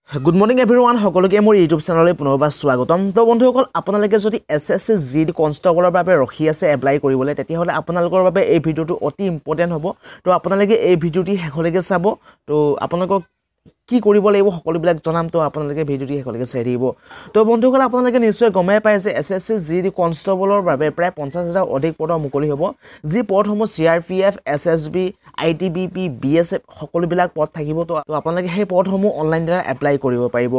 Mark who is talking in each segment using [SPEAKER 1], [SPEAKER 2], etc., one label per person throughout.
[SPEAKER 1] Good morning everyone. সকলোকে মোৰ YouTube চেনেললৈ পুনৰবাৰ স্বাগতম। তো বন্ধুসকল আপোনালোকে যদি SSC জিডি কনষ্টেবলৰ বাবে ৰখি আছে এপ্লাই কৰিবলৈ তেতিয়াহলে আপোনালোকৰ বাবে এই ভিডিওটো অতি ইম্পৰ্টেন্ট হ'ব। তো আপোনালোকে এই ভিডিওটি শেষলৈকে চাব। তো আপোনালোকক কি কৰিব লাগিব সকলোবিলাক জনাম। তো আপোনালোকে ভিডিওটি শেষলৈকে চাই দিব। তো বন্ধুসকল আপোনালোকে নিশ্চয় গমে পায় যে SSC জিডি কনষ্টেবলৰ বাবে প্ৰায় 50,000 অধিক পদ মুকলি হ'ব। যি পদসমূহ CRPF, SSB, ITBP, BSF সকলোবিলাক পদ থাকিব। তো আপোনালোকে সেই পদসমূহ অনলাইন দ্বাৰা এপ্লাই কৰিব পাৰিব।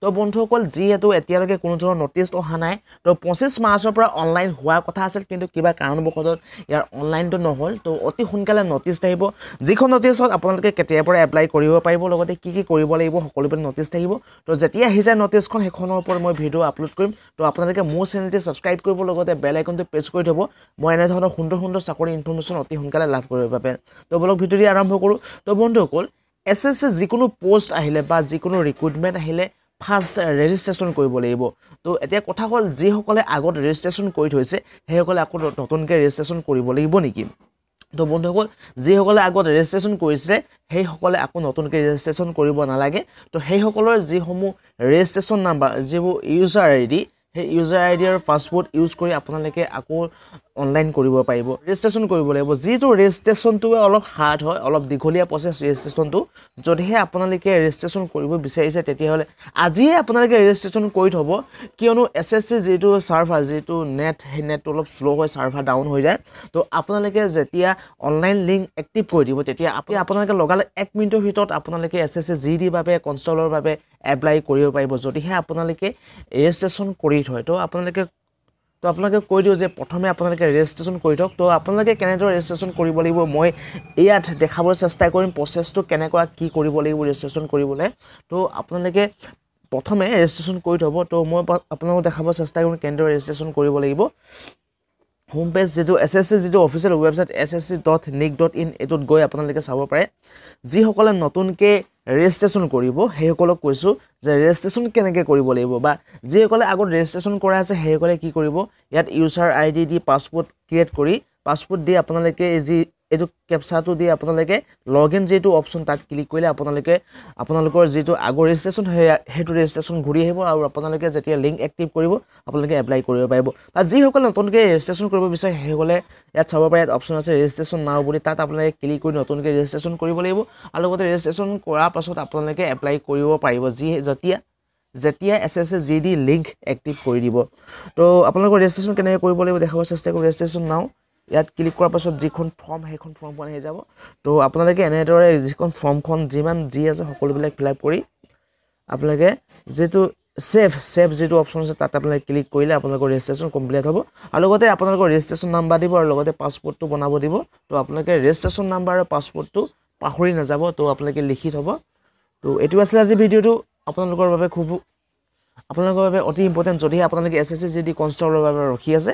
[SPEAKER 1] তো বন্ধুসকল যিহেতু এতিয়ালৈকে কোনো ধৰণৰ নটিছ অহা নাই, তো 25 মাৰ্চৰ পৰা অনলাইন হোৱাৰ কথা আছিল, কিন্তু কিবা কাৰণবশতঃ ইয়াৰ অনলাইনটো নহ'ল। তো অতি সোনকালে নটিছ আহিব। যিখন নটিছত আপোনালোকে কেতিয়াৰ পৰা এপ্লাই কৰিব পাৰিব, লগতে কি কৰিব লাগিব সকলোবিলাক নটিছ থাকিব। তো যেতিয়া আহি যায় নটিছখন সেইখনৰ ওপৰত মই ভিডিও আপলোড কৰিম। তো আপোনালোকে মোৰ চেনেলটি ছাবস্ক্ৰাইব কৰিব, লগতে বেল আইকনটো প্ৰেছ কৰি থ'ব। মই এনে ধৰণৰ সুন্দৰ চাকৰি ইনফৰমেশ্যন অতি সোনকালে লাভ কৰিব বাবে। তো বলক ভিডিওটি আৰম্ভ কৰোঁ। তো বন্ধুসকল SSC যিকোনো পোষ্ট আহিলে বা যিকোনো ৰিক্ৰুটমেণ্ট আহিলে ফাৰ্ষ্ট ৰেজিষ্ট্ৰেশ্যন কৰিব লাগিব। তো এতিয়া কথা হ'ল যিসকলে আগত ৰেজিষ্ট্ৰেশ্যন কৰি থৈছে সেইসকলে আকৌ নতুনকৈ ৰেজিষ্ট্ৰেশ্যন কৰিব লাগিব নেকি? তো বন্ধুসকল যিসকলে আগত ৰেজিষ্ট্ৰেশ্যন কৰিছে সেইসকলে আকৌ নতুনকৈ ৰেজিষ্ট্ৰেশ্যন কৰিব নালাগে। তো সেইসকলৰ যিসমূহ ৰেজিষ্ট্ৰেশ্যন নাম্বাৰ, যিবোৰ ইউজাৰ ID, সেই ইউজাৰ ID আৰু পাছৱৰ্ড ইউজ কৰি আপোনালোকে আকৌ অনলাইন কৰিব পাৰিব, ৰেজিষ্ট্ৰেশ্যন কৰিব লাগিব। যিটো ৰেজিষ্ট্ৰেশ্যনটোৱে অলপ হাৰ্ড হয়, অলপ দীঘলীয়া প্ৰচেছ ৰেজিষ্ট্ৰেশ্যনটো। যদিহে আপোনালোকে ৰেজিষ্ট্ৰেশ্যন কৰিব বিচাৰিছে তেতিয়াহ'লে আজিয়ে আপোনালোকে ৰেজিষ্ট্ৰেশ্যন কৰি থ'ব, কিয়নো SSC যিটো ছাৰ্ভাৰ, যিটো নেট, সেই নেটটো অলপ শ্ল' হয়, ছাৰ্ভাৰ ডাউন হৈ যায়। তো আপোনালোকে যেতিয়া অনলাইন লিংক এক্টিভ কৰি দিব তেতিয়া আপোনালোকে লগালে 1 মিনিটৰ ভিতৰত আপোনালোকে SSC জিডিৰ বাবে কনষ্টেবলৰ বাবে এপ্লাই কৰিব পাৰিব, যদিহে আপোনালোকে ৰেজিষ্ট্ৰেশ্যন কৰি থয়। তো আপোনালোকে কৈ দিওঁ যে প্ৰথমে আপোনালোকে ৰেজিষ্ট্ৰেশ্যন কৰি থওক। তো আপোনালোকে কেনেদৰে ৰেজিষ্ট্ৰেশ্যন কৰিব লাগিব মই ইয়াত দেখাবলৈ চেষ্টা কৰিম, প্ৰচেছটো কেনেকুৱা কি কৰিব লাগিব ৰেজিষ্ট্ৰেশ্যন কৰিবলৈ। তো আপোনালোকে প্ৰথমে ৰেজিষ্ট্ৰেশ্যন কৰি থ'ব। তো মই আপোনালোকক দেখাব চেষ্টা কৰিম কেনেদৰে ৰেজিষ্ট্ৰেশ্যন কৰিব লাগিব। হোম পেজ যিটো SSC যিটো অফিচিয়েল ৱেবছাইট ssc.nic.in এইটোত গৈ আপোনালোকে চাব পাৰে। যিসকলে নতুনকৈ ৰেজিষ্ট্ৰেশ্যন কৰিব সেইসকলক কৈছোঁ যে ৰেজিষ্ট্ৰেশ্যন কেনেকৈ কৰিব লাগিব, বা যিসকলে আগত ৰেজিষ্ট্ৰেশ্যন কৰা আছে সেইসকলে কি কৰিব, ইয়াত ইউজাৰ ID দি পাছৱৰ্ড ক্ৰিয়েট কৰি পাছৱৰ্ড দি আপোনালোকে এইটো কেপচাটো দি আপোনালোকে লগইন যিটো অপশ্যন তাত ক্লিক কৰিলে আপোনালোকৰ যিটো আগৰ ৰেজিষ্ট্ৰেশ্যন সেইটো ৰেজিষ্ট্ৰেশ্যন ঘূৰি আহিব, আৰু আপোনালোকে যেতিয়া লিংক এক্টিভ কৰিব আপোনালোকে এপ্লাই কৰিব পাৰিব। বা যিসকলে নতুনকৈ ৰেজিষ্ট্ৰেশ্যন কৰিব বিচাৰে সেইসকলে ইয়াত চাব পাৰে, ইয়াত অপশ্যন আছে ৰেজিষ্ট্ৰেশ্যন নাও বুলি, তাত আপোনালোকে ক্লিক কৰি নতুনকৈ ৰেজিষ্ট্ৰেশ্যন কৰিব লাগিব। আৰু লগতে ৰেজিষ্ট্ৰেশ্যন কৰাৰ পাছত আপোনালোকে এপ্লাই কৰিব পাৰিব যেতিয়া SSC জিডি লিংক এক্টিভ কৰি দিব। তো আপোনালোকৰ ৰেজিষ্ট্ৰেশ্যন কেনেকৈ কৰিব লাগিব দেখাব চেষ্টা কৰোঁ। ৰেজিষ্ট্ৰেশ্যন নাও ইয়াত ক্লিক কৰাৰ পাছত যিখন ফৰ্ম সেইখন ফৰ্মখন আহি যাব। তো আপোনালোকে এনেদৰে যিখন ফৰ্মখন যিমান যি আছে সকলোবিলাক ফিল আপ কৰি আপোনালোকে যিটো ছেভ যিটো অপশ্যন আছে তাত আপোনালোকে ক্লিক কৰিলে আপোনালোকৰ ৰেজিষ্ট্ৰেশ্যন কমপ্লিট হ'ব। আৰু লগতে আপোনালোকৰ ৰেজিষ্ট্ৰেশ্যন নাম্বাৰ দিব, আৰু লগতে পাছৱৰ্ডটো বনাব দিব। তো আপোনালোকে ৰেজিষ্ট্ৰেশ্যন নাম্বাৰ আৰু পাছৱৰ্ডটো পাহৰি নাযাব। তো আপোনালোকে লিখি থ'ব। তো এইটো আছিলে আজি ভিডিঅ'টো আপোনালোকৰ বাবে অতি ইম্পৰ্টেণ্ট, যদিহে আপোনালোকে SSC জিডি কনষ্টেবলৰ বাবে ৰখি আছে।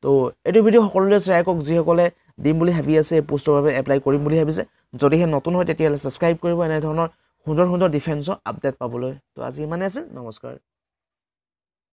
[SPEAKER 1] তো এইটো ভিডিঅ' সকলোলৈ শ্বেয়াৰ কৰক যিসকলে দিম বুলি ভাবি আছে, পোষ্টৰ বাবে এপ্লাই কৰিম বুলি ভাবিছে। যদিহে নতুন হয় তেতিয়াহ'লে ছাবস্ক্ৰাইব কৰিব এনেধৰণৰ সুন্দৰ ডিফেন্সৰ আপডেট পাবলৈ। তো আজি ইমানেই আছিল, নমস্কাৰ।